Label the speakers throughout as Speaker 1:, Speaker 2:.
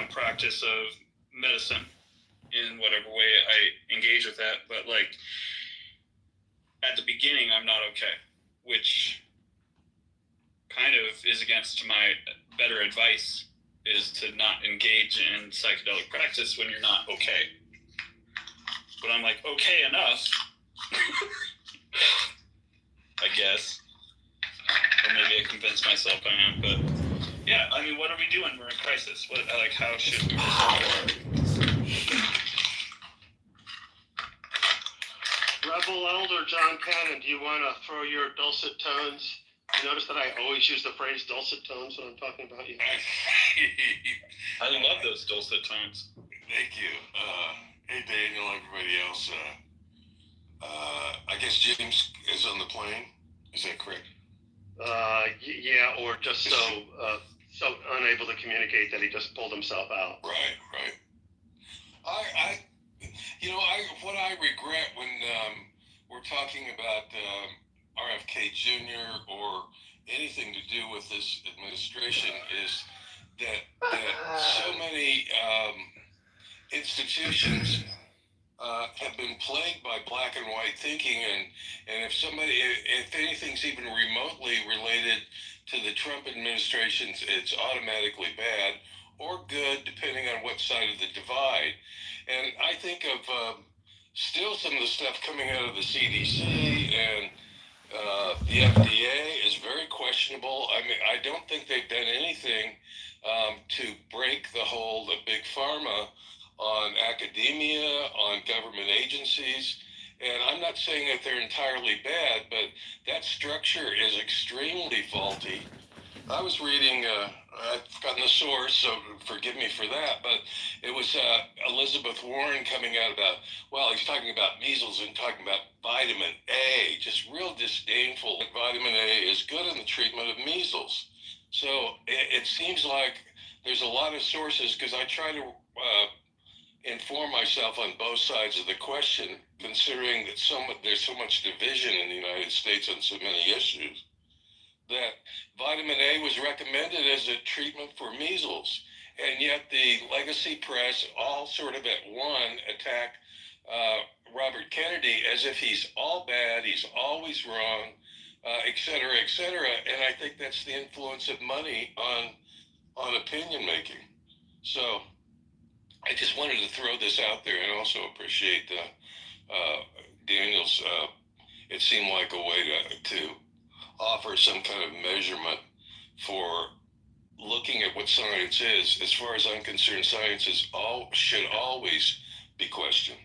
Speaker 1: practice of medicine in whatever way I engage with that. But like at the beginning, I'm not okay, which kind of is against my better advice, is to not engage in psychedelic practice when you're not okay. But I'm like, okay enough, I guess. Or maybe I convince myself I am. But yeah, I mean, what are we doing? We're in crisis. How should we respond?
Speaker 2: Rebel Elder John Cannon, do you want to throw your dulcet tones? You notice that I always use the phrase dulcet tones when I'm talking about you.
Speaker 1: I love those dulcet tones.
Speaker 3: Thank you. Hey, Daniel, everybody else. I guess James is on the plane. Is that correct?
Speaker 2: Yeah, or just so unable to communicate that he just pulled himself out.
Speaker 3: Right. What I regret when we're talking about RFK Jr. or anything to do with this administration is that so many institutions have been plagued by black and white thinking, and if anything's even remotely related to the Trump administration, it's automatically bad or good, depending on what side of the divide. And I think of still some of the stuff coming out of the CDC and the FDA is very questionable. I mean, I don't think they've done anything to break the hold of big pharma on academia, on government agencies. And I'm not saying that they're entirely bad, but that structure is extremely faulty. I was reading, I've forgotten the source, so forgive me for that, but it was Elizabeth Warren coming out about, he's talking about measles and talking about vitamin A, just real disdainful. Vitamin A is good in the treatment of measles. So it seems like there's a lot of sources, because I try to inform myself on both sides of the question, considering that there's so much division in the United States on so many issues, that vitamin A was recommended as a treatment for measles. And yet the legacy press all sort of at one attack Robert Kennedy as if he's all bad, he's always wrong, et cetera, et cetera. And I think that's the influence of money on opinion making. So I just wanted to throw this out there, and also appreciate Daniel's, it seemed like a way to offer some kind of measurement for looking at what science is. As far as I'm concerned, science should always be questioned.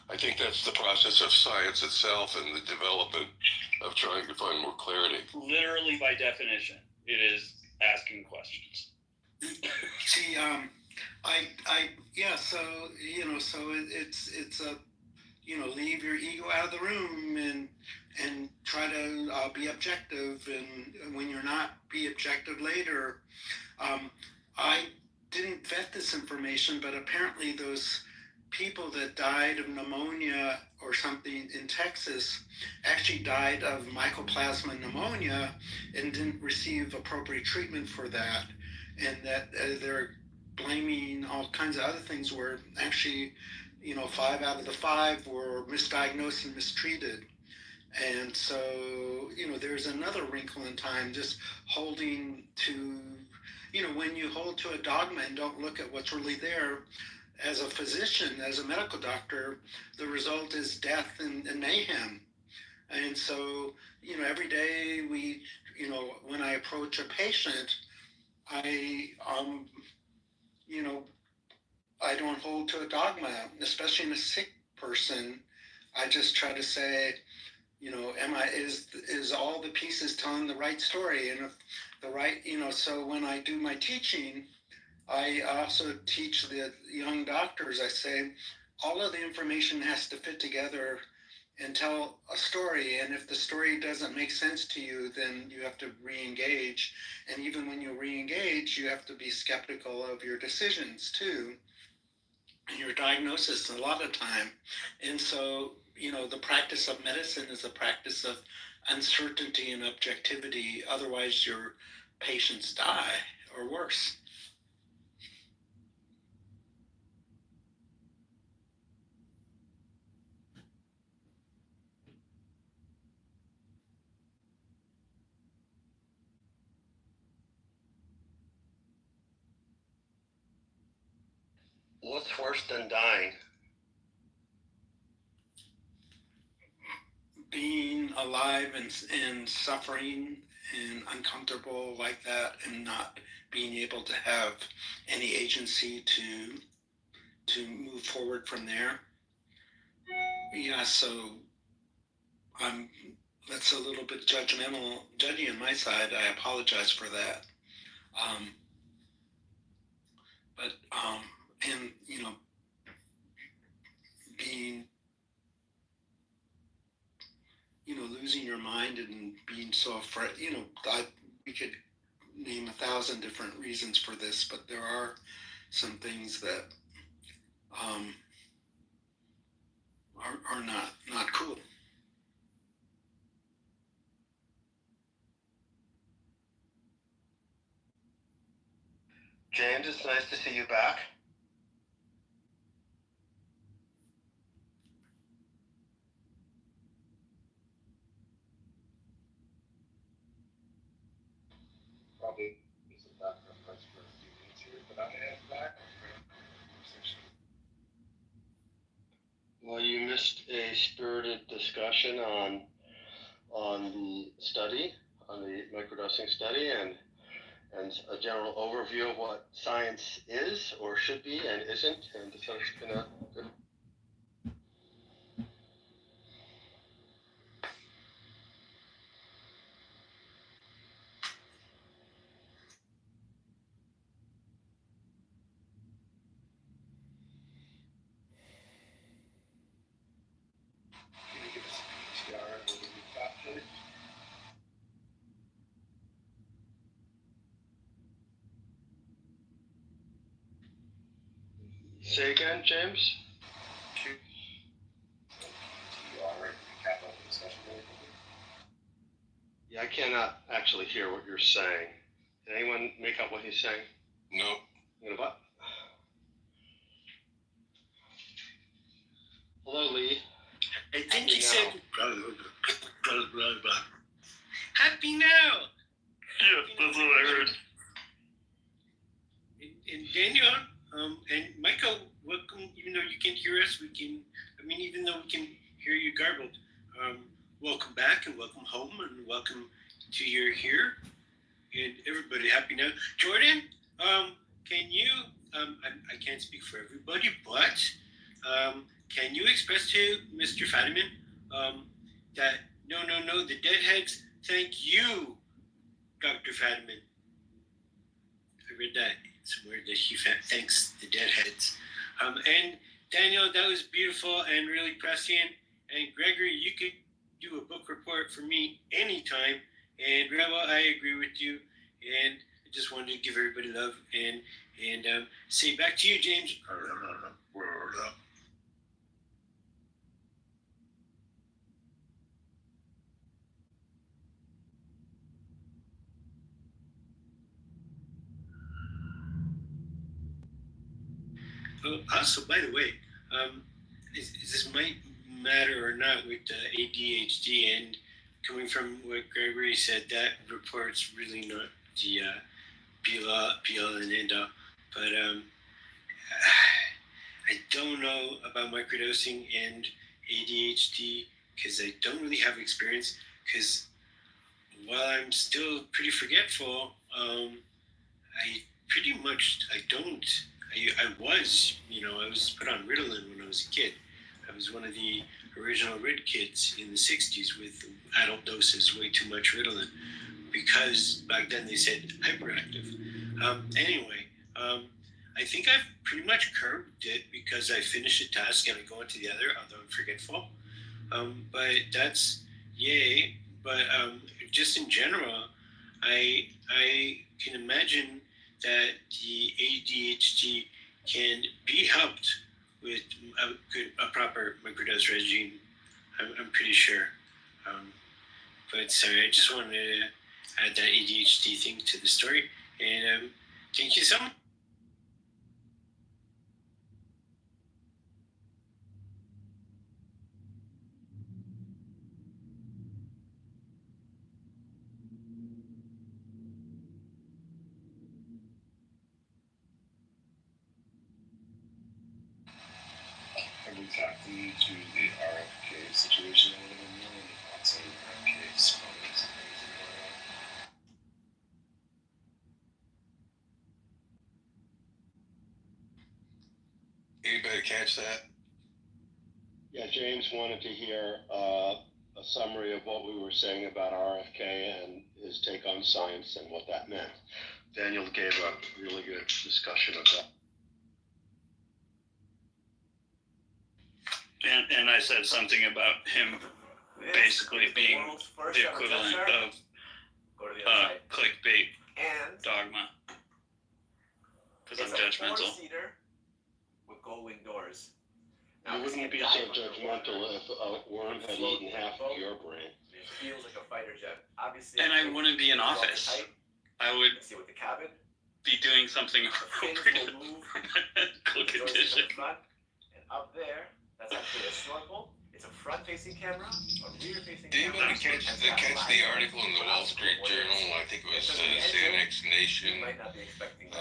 Speaker 3: I think that's the process of science itself and the development of trying to find more clarity.
Speaker 1: Literally, by definition, it is asking questions.
Speaker 4: See, so it's a, leave your ego out of the room and try to be objective, and when you're not, be objective later. I didn't vet this information, but apparently those people that died of pneumonia or something in Texas actually died of mycoplasma pneumonia and didn't receive appropriate treatment for that, and that they're blaming all kinds of other things where actually, 5 out of the 5 were misdiagnosed and mistreated. And so, there's another wrinkle in time, just holding to, when you hold to a dogma and don't look at what's really there, as a physician, as a medical doctor, the result is death and mayhem. And so, every day when I approach a patient, I don't hold to a dogma, especially in a sick person. I just try to say, is all the pieces telling the right story? And if the right, so when I do my teaching, I also teach the young doctors, I say, all of the information has to fit together and tell a story. And if the story doesn't make sense to you, then you have to re-engage. And even when you re-engage, you have to be skeptical of your decisions too, and your diagnosis a lot of time. And so, the practice of medicine is a practice of uncertainty and objectivity. Otherwise, your patients die or worse.
Speaker 2: What's worse than dying?
Speaker 4: Being alive and suffering and uncomfortable like that, and not being able to have any agency to move forward from there. Yeah, so that's a little bit judgy on my side. I apologize for that. Um, but and being losing your mind and being so afraid. We could name 1,000 different reasons for this, but there are some things that um, are not cool.
Speaker 2: James, it's nice to see you back.
Speaker 5: Probably is a background noise for a few minutes here, but I am back.
Speaker 2: Well, you missed a spirited discussion on the study, on the microdosing study, and a general overview of what science is or should be and isn't, and so it's been a good.
Speaker 5: Can you give us a PTR of what we captured?
Speaker 2: Say again, James?
Speaker 5: PTR, recap of the discussion.
Speaker 2: Yeah, I cannot actually hear what you're saying. Can anyone make out what he's saying?
Speaker 3: No.
Speaker 2: You know what? Hello, Lee.
Speaker 6: I think he said,
Speaker 1: Happy now.
Speaker 2: Yeah, that's what I heard.
Speaker 6: and Daniel, and Michael, welcome. Even though you can't hear us, even though we can hear you garbled, welcome back and welcome home and welcome to your here. And everybody, happy now. Jordan, can you, I can't speak for everybody, but can you express to Mr. Fadiman that no, the deadheads thank you, Dr. Fadiman. I read that somewhere that he thanks the deadheads. And Daniel, that was beautiful and really prescient. And Gregory, you could do a book report for me anytime. And Rebel, I agree with you. And I just wanted to give everybody love and say back to you, James. Oh, also, by the way, is this might matter or not with the ADHD, and coming from what Gregory said, that report's really not the be all and end all. But I don't know about microdosing and ADHD because I don't really have experience. Because while I'm still pretty forgetful, I pretty much I don't. I was put on Ritalin when I was a kid. I was one of the original Rid kids in the 60s with adult doses, way too much Ritalin, because back then they said hyperactive. I think I've pretty much curbed it because I finish a task and I go into the other, although I'm forgetful. But that's yay. But just in general, I can imagine that the ADHD can be helped with a proper microdose regime. I'm pretty sure. But sorry, I just wanted to add that ADHD thing to the story. And thank you so much.
Speaker 5: talking through the RFK situation a little bit more and the thoughts on RFK's comments and things that are going on.
Speaker 3: Anybody catch that?
Speaker 2: Yeah, James wanted to hear a summary of what we were saying about RFK and his take on science and what that meant. Daniel gave a really good discussion of that.
Speaker 1: And I said something about him basically being the equivalent of clickbait
Speaker 7: And
Speaker 1: dogma. Because I'm
Speaker 7: it's a
Speaker 1: judgmental.
Speaker 7: four-seater with gold-wing doors.
Speaker 2: You wouldn't be so judgmental if a worm had eaten half of your brain.
Speaker 7: It feels like a fighter jet. Obviously,
Speaker 1: And I wouldn't be in office. I would
Speaker 7: see with the cabin.
Speaker 1: be doing something
Speaker 7: Fins
Speaker 1: appropriate
Speaker 7: will move.
Speaker 1: for my medical
Speaker 7: The doors
Speaker 1: condition.
Speaker 7: in the front, and up there, that's actually a snorkel. It's a front-facing camera, a rear-facing
Speaker 3: Did
Speaker 7: camera.
Speaker 3: anybody catch the article in the Wall Street Journal? I think it was Xanax Nation.
Speaker 7: You might not be expecting this.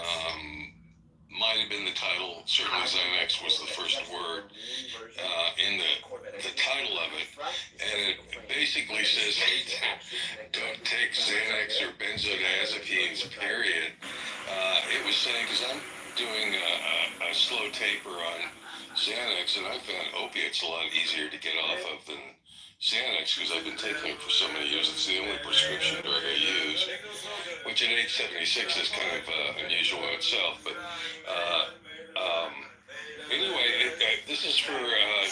Speaker 3: Might have been the title. Certainly Xanax was the first word in the title of it. And it basically says, don't take Xanax or benzodiazepines, period. It was saying, because I'm doing a slow taper on Xanax, and I found opiates a lot easier to get off of than Xanax, because I've been taking it for so many years. It's the only prescription drug I use, which at age 76 is kind of unusual in itself. But anyway, this is for, I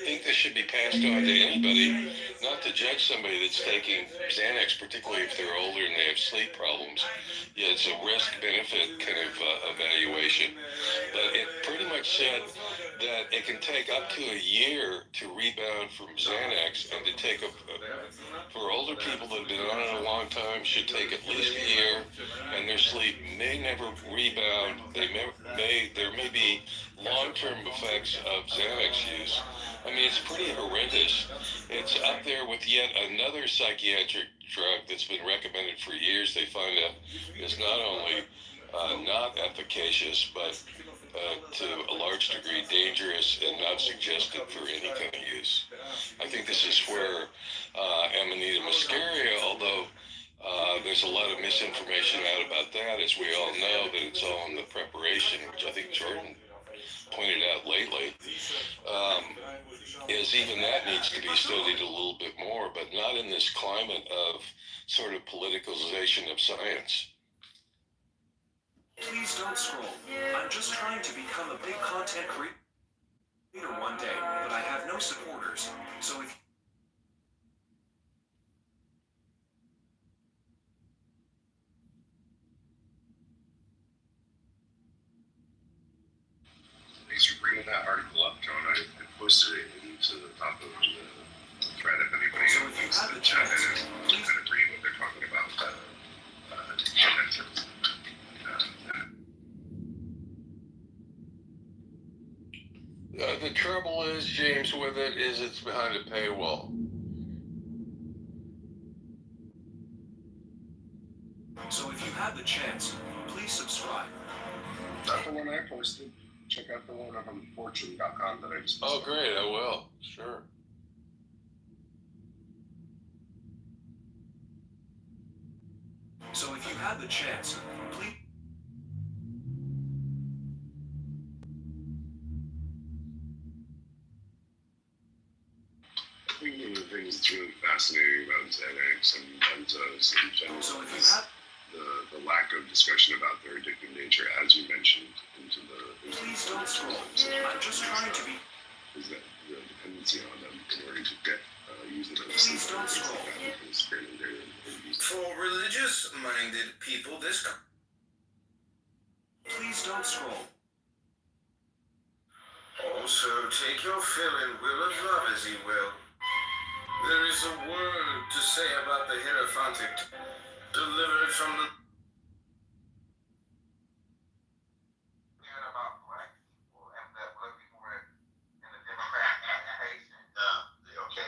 Speaker 3: think this should be passed on to anybody, not to judge somebody that's taking Xanax, particularly if they're older and they have sleep problems. Yeah, it's a risk-benefit kind of evaluation. But it pretty much said that it can take up to a year to rebound from Xanax, and to take for older people that have been on it a long time should take at least a year, and their sleep may never rebound. There may be long-term effects of Xanax use. I mean, it's pretty horrendous. It's up there with yet another psychiatric drug that's been recommended for years. They find out is not only not efficacious, but to a large degree dangerous and not suggested for any kind of use. I think this is where Amanita muscaria, although there's a lot of misinformation out about that, as we all know, that it's all in the preparation, which I think Jordan pointed out lately, is even that needs to be studied a little bit more, but not in this climate of sort of politicalization of science.
Speaker 8: Please don't scroll. I'm just trying to become a big content creator one day, but I have no supporters. So if
Speaker 5: Thanks for bringing that article up, John. I posted it into the top of the thread if anybody
Speaker 8: So if you
Speaker 5: wants
Speaker 8: have
Speaker 5: to
Speaker 8: the
Speaker 5: chat
Speaker 8: chance,
Speaker 5: in and
Speaker 8: please-
Speaker 5: kind of read what they're talking about.
Speaker 3: The trouble is, James, with it is it's behind a paywall.
Speaker 8: So if you have the chance, please subscribe.
Speaker 5: Not the one I posted. Check out the one on fortune.com that I just
Speaker 3: Oh,
Speaker 5: posted.
Speaker 3: great, I will. Sure.
Speaker 8: So if you have the chance, please.
Speaker 5: I think one of the things that's really fascinating about Xanax and benzos in general
Speaker 8: So if you
Speaker 5: is
Speaker 8: have,
Speaker 5: the lack of discussion about their addictive nature, as you mentioned, into the
Speaker 8: please don't scroll. I'm just trying to be.
Speaker 5: is that the dependency on them in order to get using them
Speaker 8: Please don't scroll.
Speaker 9: For religious-minded people, this.
Speaker 8: Please don't scroll.
Speaker 9: Also, take your fill and will of love as he will. There is a word to say about the Hierophant delivered from the. About black people and that black people were in a democratic okay.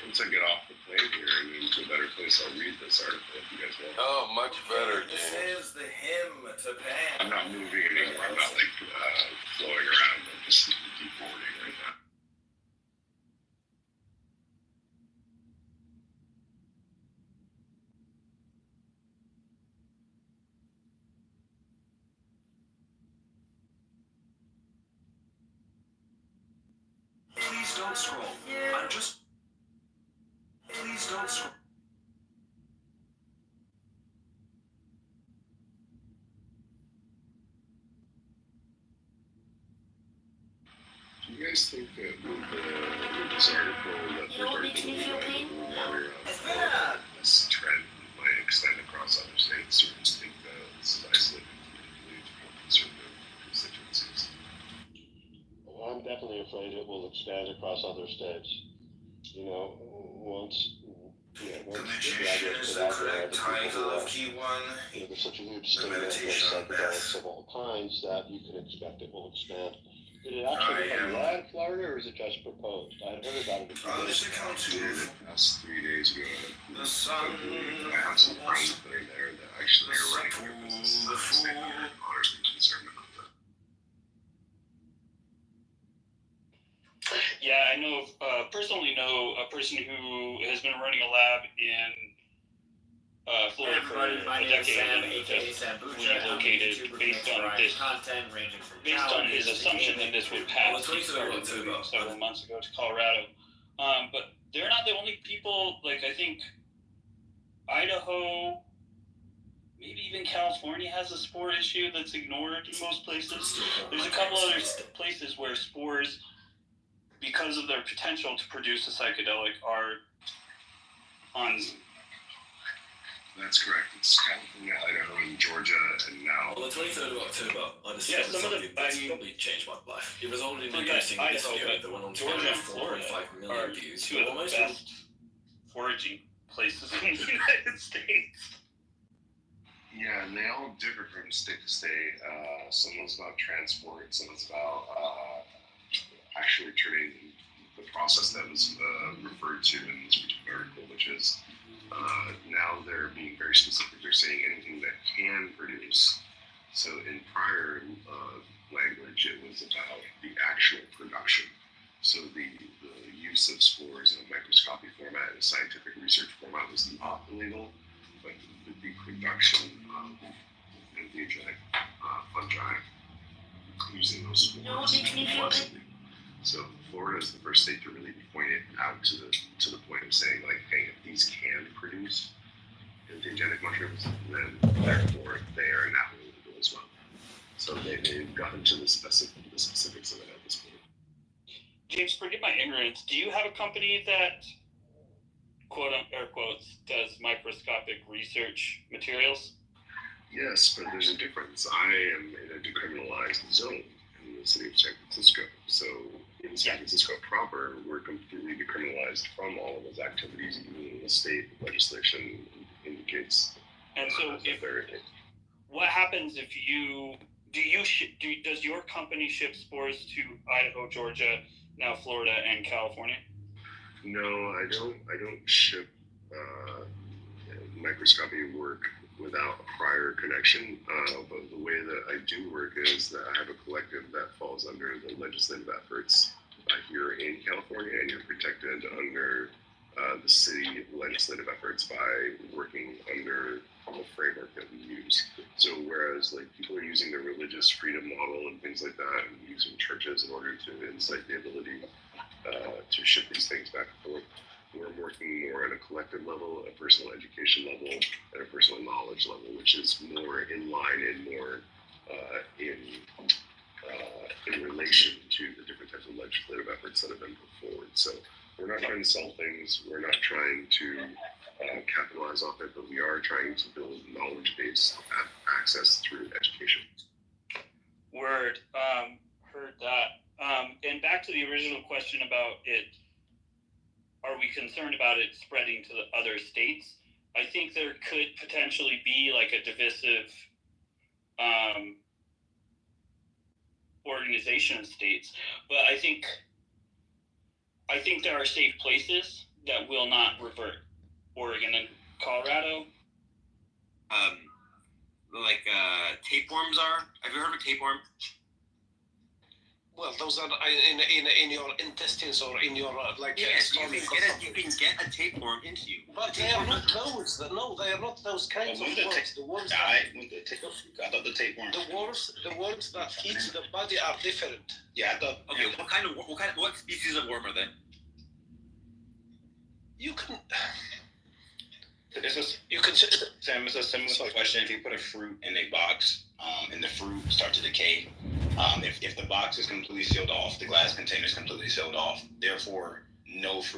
Speaker 5: Once I get off the plane here and into a better place, I'll read this article if you guys want.
Speaker 3: Oh, much better,
Speaker 9: This
Speaker 3: James.
Speaker 9: is the hymn to Pan.
Speaker 5: I'm not moving anymore. I'm not like flowing around. This is deep forwarding right now.
Speaker 8: Please don't scroll. Please don't scroll.
Speaker 5: Do you guys think that with this article that
Speaker 10: You don't make me feel pain?
Speaker 5: this trend might extend across other states, or do you think that this is isolated politically to more conservative constituencies?
Speaker 2: Well, I'm definitely afraid it will expand across other states. You know, once the idea is put out there, the people who are, there's such a huge stigma against psychedelics of all kinds that you can expect it will expand. Did it actually become law in Florida, or is it just proposed? I had heard about it a few days ago.
Speaker 5: Past 3 days ago, I have some friends that are there that actually are running their businesses in the state that are honestly concerned about that.
Speaker 1: Yeah, I know. Personally, know a person who has been running a lab in Florida for
Speaker 7: My
Speaker 1: a
Speaker 7: name is
Speaker 1: decade
Speaker 7: Sam,
Speaker 1: and
Speaker 7: aka
Speaker 1: just
Speaker 7: Sam Bucha.
Speaker 1: relocated
Speaker 7: I'm a YouTuber who
Speaker 1: based
Speaker 7: makes a
Speaker 1: on
Speaker 7: variety
Speaker 1: this.
Speaker 7: of content ranging from
Speaker 1: Based on his
Speaker 7: challenges to
Speaker 1: assumption that
Speaker 7: gaming.
Speaker 1: this would pass,
Speaker 7: Well,
Speaker 1: he started
Speaker 7: 22
Speaker 1: moving several months ago to Colorado. But they're not the only people. Like, I think Idaho, maybe even California has a spore issue that's ignored in most places. There's a couple other places where spores, because of their potential to produce a psychedelic, are on.
Speaker 5: That's correct. It's California, Idaho, and Georgia, and now.
Speaker 11: On the 23rd of October, I
Speaker 1: Yeah,
Speaker 11: discovered
Speaker 1: some of
Speaker 11: something that's probably changed my life. It resulted in me posting this video that went on to
Speaker 1: Georgia
Speaker 11: have
Speaker 1: and Florida
Speaker 11: 4.5
Speaker 1: are
Speaker 11: million views.
Speaker 1: two of the
Speaker 11: Almost
Speaker 1: best foraging places in the United States.
Speaker 5: Yeah, and they all differ from state to state. Someone's about transport, someone's about actually turning the process that was referred to in this particular article, which is now they're being very specific. They're saying anything that can produce. So in prior language, it was about the actual production. So the use of spores in a microscopic format, in a scientific research format, was not illegal, but the production of entheogenic fungi using those spores was illegal. So Florida is the first state to really point it out to the point of saying, like, hey, if these can produce entheogenic mushrooms, then therefore they are now illegal as well. So they've gotten to the specifics of it at this point.
Speaker 1: James, forgive my ignorance. Do you have a company that, quote air quotes, does microscopic research materials?
Speaker 5: Yes, but there's a difference. I am in a decriminalized zone in the city of San Francisco. So in San Francisco proper, we're completely decriminalized from all of those activities, even the state legislation indicates.
Speaker 1: And so, what happens if you does your company ship spores to Idaho, Georgia, now Florida, and California?
Speaker 5: No, I don't ship microscopy work without a prior connection. But the way that I do work is that I have a collective that falls under the legislative efforts here in California, and you're protected under the city legislative efforts by working under the framework that we use. So whereas like people are using the religious freedom model and things like that, and using churches in order to incite the ability to ship these things back and forth, we're working more at a collective level, a personal education level, and a personal knowledge level, which is more in line and more in relation to the different types of legislative efforts that have been put forward. So we're not trying to sell things, we're not trying to capitalize off it, but we are trying to build knowledge-based access through education.
Speaker 1: Word. Heard that. And back to the original question about it, are we concerned about it spreading to the other states? I think there could potentially be like a divisive organization of states, but I think there are safe places that will not revert. Oregon and Colorado.
Speaker 12: Like tapeworms are. Have you heard of a tapeworm?
Speaker 11: Well, those are in your intestines or in your
Speaker 10: Yes, you
Speaker 11: stomach or
Speaker 10: can
Speaker 11: something.
Speaker 10: get a tapeworm into you.
Speaker 11: But they are not those. No, they are not those kinds of worms. The worms
Speaker 10: I thought the tapeworm.
Speaker 11: the worms that eat the body are different.
Speaker 10: Yeah, I thought. Okay, what species of worm are they?
Speaker 11: You can.
Speaker 10: You can. Sam, it's a similar question. If you put a fruit in a box, and the fruit starts to decay, if the box is completely sealed off, the glass container is completely sealed off, therefore no fruit